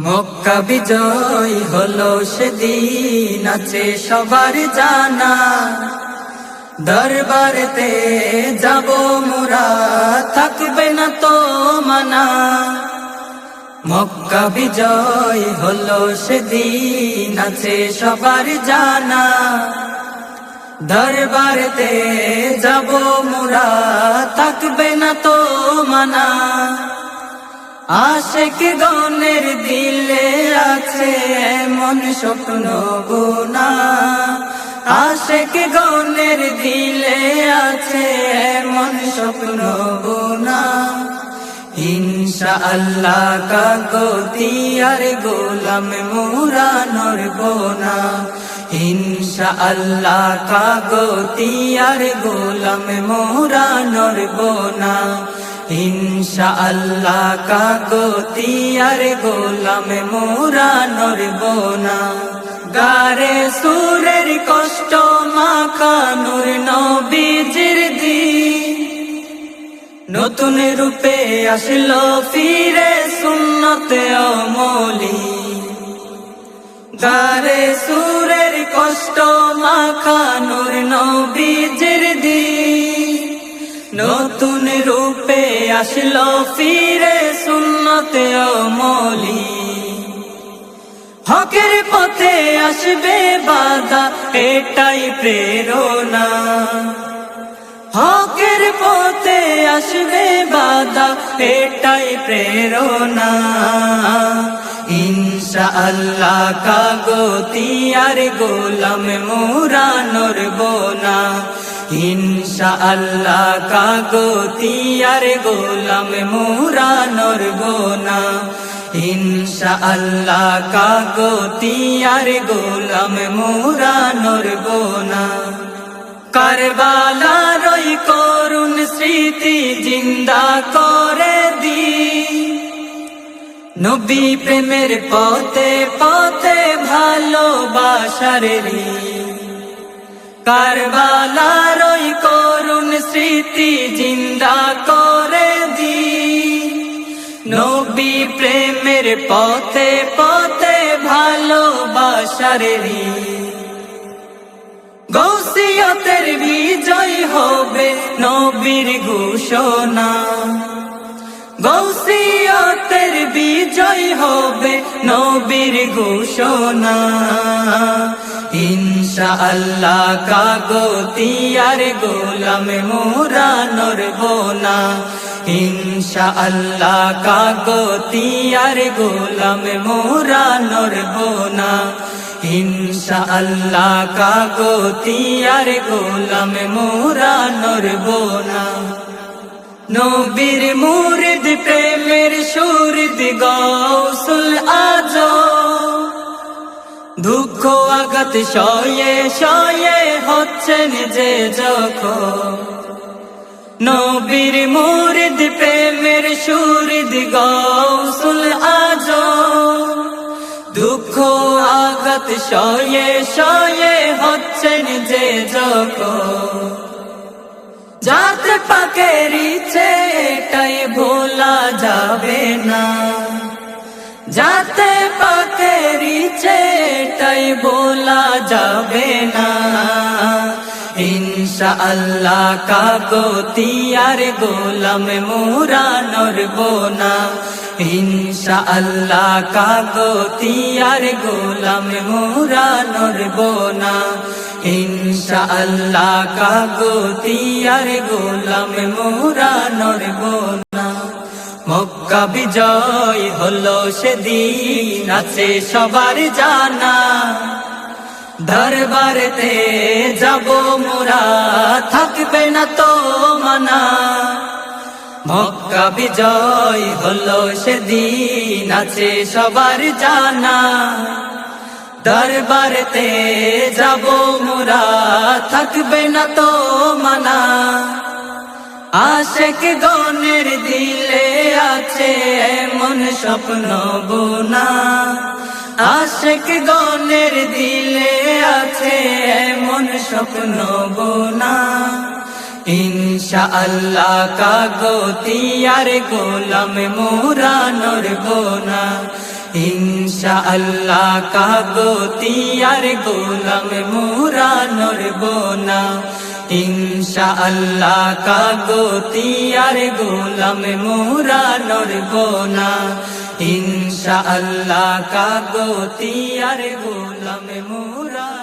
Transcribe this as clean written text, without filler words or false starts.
মক্কা বিজয় হলো সেদিন আছে সবার জানা, দরবারেতে যাব মোরা থাকবে না তো মানা। মক্কা বিজয় হলো সেদিন আছে সবার জানা, দরবারেতে যাব মোরা থাকবে না তো মানা। আশিক গণের দিলে আছে এমন স্বপ্ন গোনা, আশিক গণের দিলে আছে এমন স্বপ্ন গোনা। ইনশাআল্লাহ কাগতি আর গোলাম মোরা নড়ব না, ইনশাআল্লাহ কাগতি আর গোলাম মোরা নড়ব না। ইনশাআল্লাহ কাগতি আর গোলাম মোরা নড়ব না। গারে সুরের কষ্ট মাখা নূর নবীজির দিন, নতুন রূপে আসলো ফিরে সুন্নতে অমলি। গারে সুরের কষ্ট মাখা নূর নবীজির দিন, নতুন রূপে আসলো ফিরে সুন্নতে অমলি। হকের পথে আসবে বাধা এটাই প্রেরণা, হকের পথে আসবে বাধা এটাই প্রেরণা। ইনশাআল্লাহ কাগতি আর গোলাম মোরা নড়ব না, ইনশাআল্লাহ কাগতি আর গোলাম মোরা নড়ব না। ইনশাআল্লাহ কাগতি আর গোলাম মোরা নড়ব না। কারবালার ওই করুণ স্মৃতি জিন্দা করে দি, নবী প্রেমের পথে পথে ভালোবাসার রি। কারবালার ওই করুণ স্মৃতি জিন্দা করে দি, নবী প্রেমের পথে পথে ভালোবাসার রি। গৌসিয়তের বিজয় হবে নবীর ঘোষণা, গৌসিয়তের বিজয় হবে নবীর ঘোষণা। ইনশাআল্লাহ কাগতি আর গোলাম মোরা নড়ব না, ইনশাআল্লাহ কাগতি আর গোলাম মোরা নড়ব না। ইনশাআল্লাহ কাগতি আর গোলাম মোরা নড়ব না। নবীর মুরিদ প্রেমের সুরিদ গৌসুল আজম, দুঃখ আঘাত সয়ে সয়ে হচ্ছেন যে যখন। নবীর মুরিদ প্রেমের সুরিদ গৌসুল আজম, দুঃখ আঘাত সয়ে সয়ে হচ্ছেন যে যখন। যাতে পাকের ইচ্ছে এটাই ভোলা যাবে না, যাতে পাকের ইচ্ছে এটাই ভোলা যাবে না। ইনশাআল্লাহ কাগতি আর গোলাম মোরা নড়ব না, ইনশাআল্লাহ কাগতি আর গোলাম মোরা নড়ব না। ইনশাআল্লাহ কাগতি আর গোলাম মোরা নড়ব না। মক্কা বিজয় হলো সেদিন আছে সবার জানা, দরবারেতে যাব মোরা থাকবে না তো মানা। মক্কা বিজয় হলো সেদিন আছে সবার জানা, দরবারেতে যাব মোরা থাকবে না তো মানা। আশিক গণের দিলে আছে এমন স্বপ্ন গোনা, আশিক গণের দিলে আছে এমন স্বপ্ন গোনা। ইনশাআল্লাহ কাগতি আর গোলাম মোরা নড়ব না, ইনশাআল্লাহ কাগতি আর গোলাম মুরা নড়ব না ইনশাআল্লাহ কাগতি আর গোলাম মুরা নড়ব না ইনশাআল্লাহ কাগতি আর গোলাম মুরা